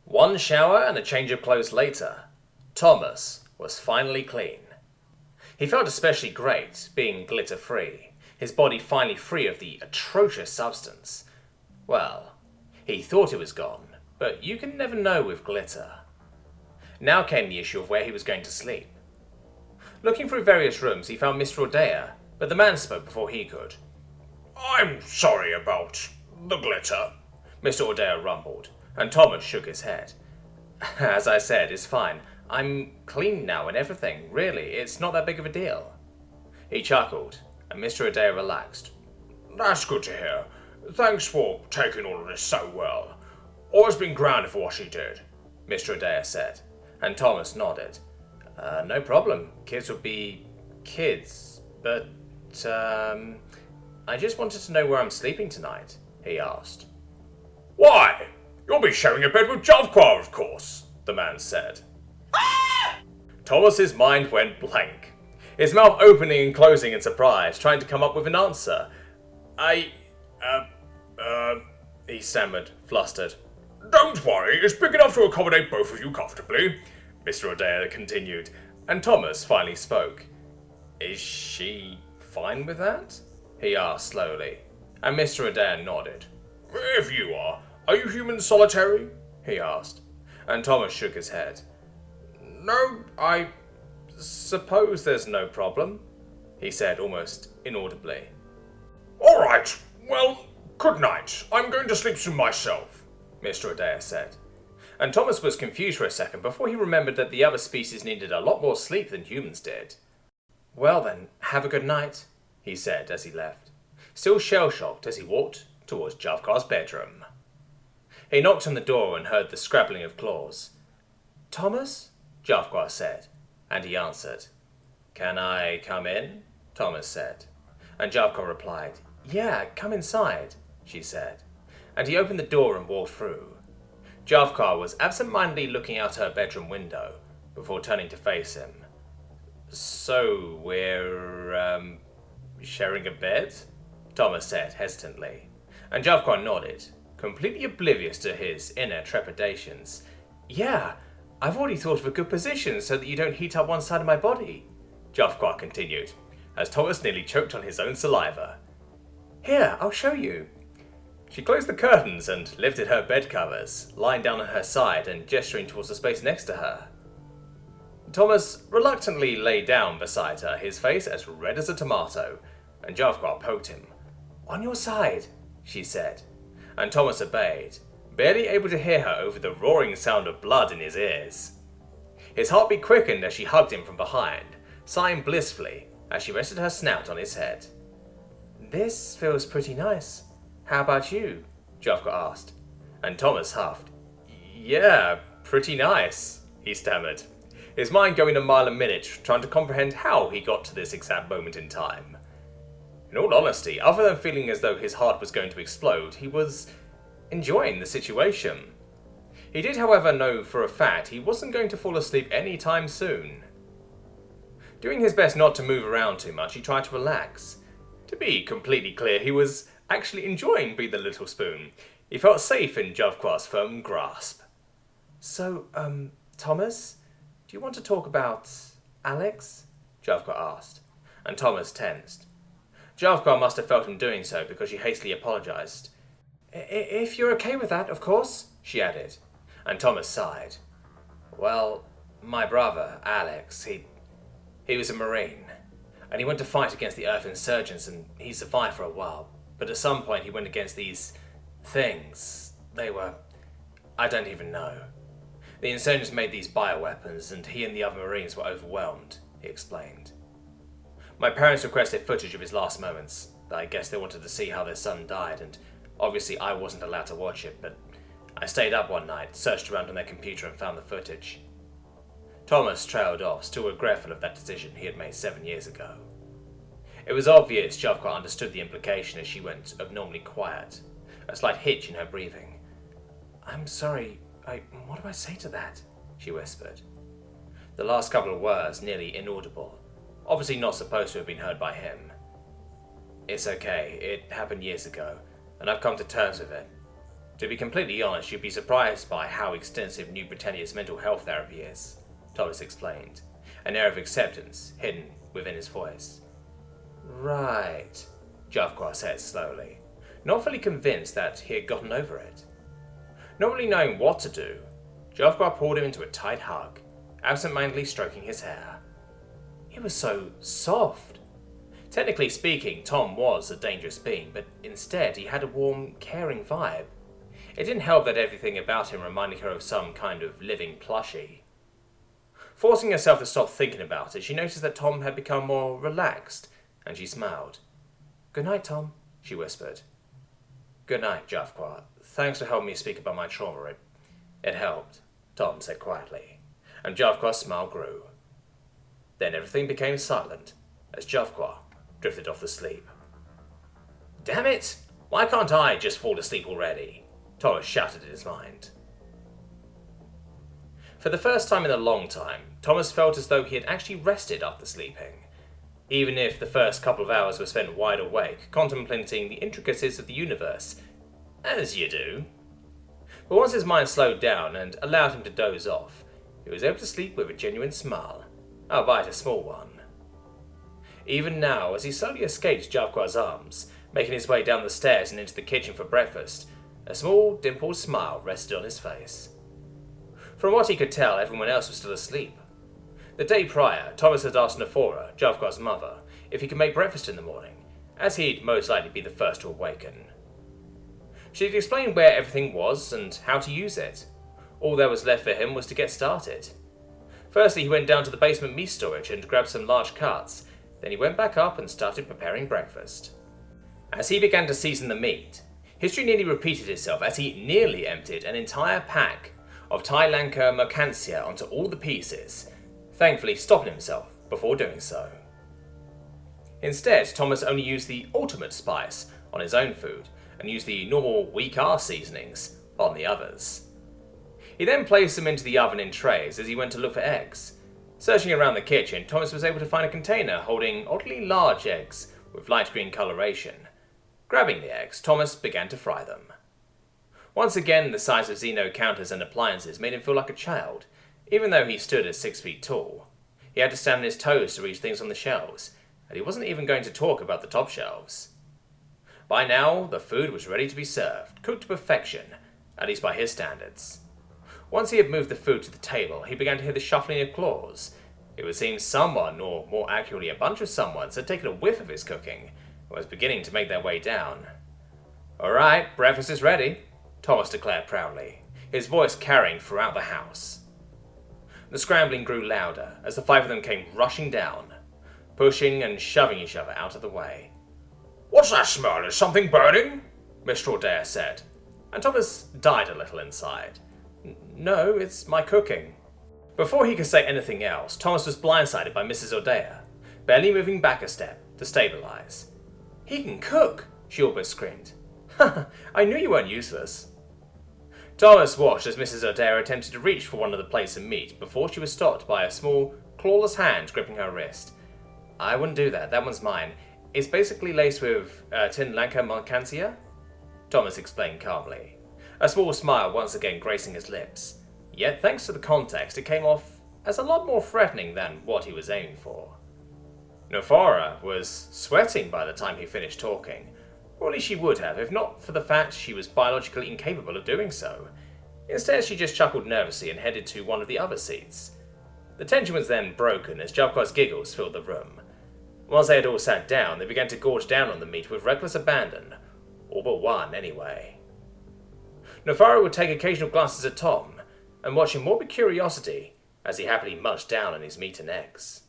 One shower and a change of clothes later, Thomas was finally clean. He felt especially great, being glitter-free, his body finally free of the atrocious substance. Well, he thought it was gone, but you can never know with glitter. Now came the issue of where he was going to sleep. Looking through various rooms, he found Mr. Ordea, but the man spoke before he could. "I'm sorry about the glitter," Mr. Ordea rumbled, and Thomas shook his head. As I said, it's fine. I'm clean now and everything. Really, it's not that big of a deal. He chuckled, and Mr. Ordea relaxed. "That's good to hear. Thanks for taking all of this so well. Always been grounded for what she did," Mr. Ordea said, and Thomas nodded. No problem. Kids would be kids, but, I just wanted to know where I'm sleeping tonight, he asked. "Why, you'll be sharing a bed with Jorttovoy, of course," the man said. Thomas's mind went blank, his mouth opening and closing in surprise, trying to come up with an answer. He stammered, flustered. "Don't worry, it's big enough to accommodate both of you comfortably," Mr. Ordea continued, and Thomas finally spoke. Is she fine with that? He asked slowly, and Mr. Ordea nodded. "If you are you human solitary?" he asked, and Thomas shook his head. No, I suppose there's no problem, he said almost inaudibly. "All right, well, good night. I'm going to sleep soon myself," Mr. Ordea said, and Thomas was confused for a second before he remembered that the other species needed a lot more sleep than humans did. Well then, have a good night, he said as he left, still shell-shocked as he walked towards Jorttovoy's bedroom. He knocked on the door and heard the scrabbling of claws. Thomas? Jorttovoy said, and he answered. Can I come in? Thomas said, and Jorttovoy replied, Yeah, come inside, she said, and he opened the door and walked through. Jorttovoy was absent-mindedly looking out her bedroom window before turning to face him. So, we're, sharing a bed? Thomas said hesitantly, and Jorttovoy nodded, completely oblivious to his inner trepidations. Yeah, I've already thought of a good position so that you don't heat up one side of my body, Jorttovoy continued, as Thomas nearly choked on his own saliva. Here, I'll show you. She closed the curtains and lifted her bed covers, lying down on her side and gesturing towards the space next to her. Thomas reluctantly lay down beside her, his face as red as a tomato, and Jorttovoy poked him. On your side, she said, and Thomas obeyed, barely able to hear her over the roaring sound of blood in his ears. His heartbeat quickened as she hugged him from behind, sighing blissfully as she rested her snout on his head. This feels pretty nice. How about you? Jorttovoy asked, and Thomas huffed. Yeah, pretty nice, he stammered, his mind going a mile a minute trying to comprehend how he got to this exact moment in time. In all honesty, other than feeling as though his heart was going to explode, he was enjoying the situation. He did, however, know for a fact he wasn't going to fall asleep anytime soon. Doing his best not to move around too much, he tried to relax. To be completely clear, he was actually enjoying being the little spoon. He felt safe in Jorttovoy's firm grasp. So, Thomas, do you want to talk about Alex? Jorttovoy asked, and Thomas tensed. Jorttovoy must have felt him doing so because she hastily apologized. If you're okay with that, of course, she added, and Thomas sighed. Well, my brother, Alex, he was a Marine, and he went to fight against the Earth insurgents, and he survived for a while, but at some point he went against these things. They were... I don't even know. The insurgents made these bioweapons, and he and the other Marines were overwhelmed, he explained. My parents requested footage of his last moments. I guess they wanted to see how their son died, and obviously I wasn't allowed to watch it, but I stayed up one night, searched around on their computer and found the footage. Thomas trailed off, still regretful of that decision he had made 7 years ago. It was obvious Jorttovoy understood the implication as she went abnormally quiet, a slight hitch in her breathing. I'm sorry, what do I say to that? She whispered. The last couple of words nearly inaudible, obviously not supposed to have been heard by him. It's okay, it happened years ago, and I've come to terms with it. To be completely honest, you'd be surprised by how extensive New Britannia's mental health therapy is, Thomas explained, an air of acceptance hidden within his voice. Right, Jafqua said slowly, not fully convinced that he had gotten over it. Not really knowing what to do, Jafqua pulled him into a tight hug, absent-mindedly stroking his hair. He was so soft. Technically speaking, Tom was a dangerous being, but instead he had a warm, caring vibe. It didn't help that everything about him reminded her of some kind of living plushie. Forcing herself to stop thinking about it, she noticed that Tom had become more relaxed, and she smiled. "Good night, Tom," she whispered. "Good night, Jafqua. Thanks for helping me speak about my trauma. It helped," Tom said quietly, and Jafqua's smile grew. Then everything became silent as Jafqua drifted off to sleep. "Damn it! Why can't I just fall asleep already?" Thomas shouted in his mind. For the first time in a long time, Thomas felt as though he had actually rested after sleeping, even if the first couple of hours were spent wide awake, contemplating the intricacies of the universe, as you do. But once his mind slowed down and allowed him to doze off, he was able to sleep with a genuine smile, albeit a small one. Even now, as he slowly escaped Jafqua's arms, making his way down the stairs and into the kitchen for breakfast, a small, dimpled smile rested on his face. From what he could tell, everyone else was still asleep. The day prior, Thomas had asked Mrfaye, Jafqua's mother, if he could make breakfast in the morning, as he'd most likely be the first to awaken. She'd explained where everything was and how to use it. All there was left for him was to get started. Firstly, he went down to the basement meat storage and grabbed some large cuts. Then he went back up and started preparing breakfast. As he began to season the meat, history nearly repeated itself as he nearly emptied an entire pack of Thai Lanka mercantia onto all the pieces, thankfully stopping himself before doing so. Instead, Thomas only used the ultimate spice on his own food and used the normal weak R seasonings on the others. He then placed them into the oven in trays as he went to look for eggs. Searching around the kitchen, Thomas was able to find a container holding oddly large eggs with light green coloration. Grabbing the eggs, Thomas began to fry them. Once again, the size of Xeno counters and appliances made him feel like a child, even though he stood at 6 feet tall. He had to stand on his toes to reach things on the shelves, and he wasn't even going to talk about the top shelves. By now, the food was ready to be served, cooked to perfection, at least by his standards. Once he had moved the food to the table, he began to hear the shuffling of claws. It would seem someone, or more accurately a bunch of someones, had taken a whiff of his cooking and was beginning to make their way down. "All right, breakfast is ready," Thomas declared proudly, his voice carrying throughout the house. The scrambling grew louder as the 5 of them came rushing down, pushing and shoving each other out of the way. "What's that smell? Is something burning?" Mr. Adair said, and Thomas died a little inside. "No, it's my cooking." Before he could say anything else, Thomas was blindsided by Mrs. Adair, barely moving back a step to stabilize. "He can cook!" she almost screamed. "Ha! I knew you weren't useless." Thomas watched as Mrs. Adair attempted to reach for one of the plates of meat before she was stopped by a small, clawless hand gripping her wrist. "I wouldn't do that. That one's mine. It's basically laced with tin Lanka mercantia," Thomas explained calmly, a small smile once again gracing his lips. Yet, thanks to the context, it came off as a lot more threatening than what he was aiming for. Mrfaye was sweating by the time he finished talking, or at least she would have, if not for the fact she was biologically incapable of doing so. Instead, she just chuckled nervously and headed to one of the other seats. The tension was then broken as Jafqua's giggles filled the room. Once they had all sat down, they began to gorge down on the meat with reckless abandon, all but one anyway. Mrfaye would take occasional glances at Tom, and watch him more with curiosity as he happily munched down on his meat and eggs.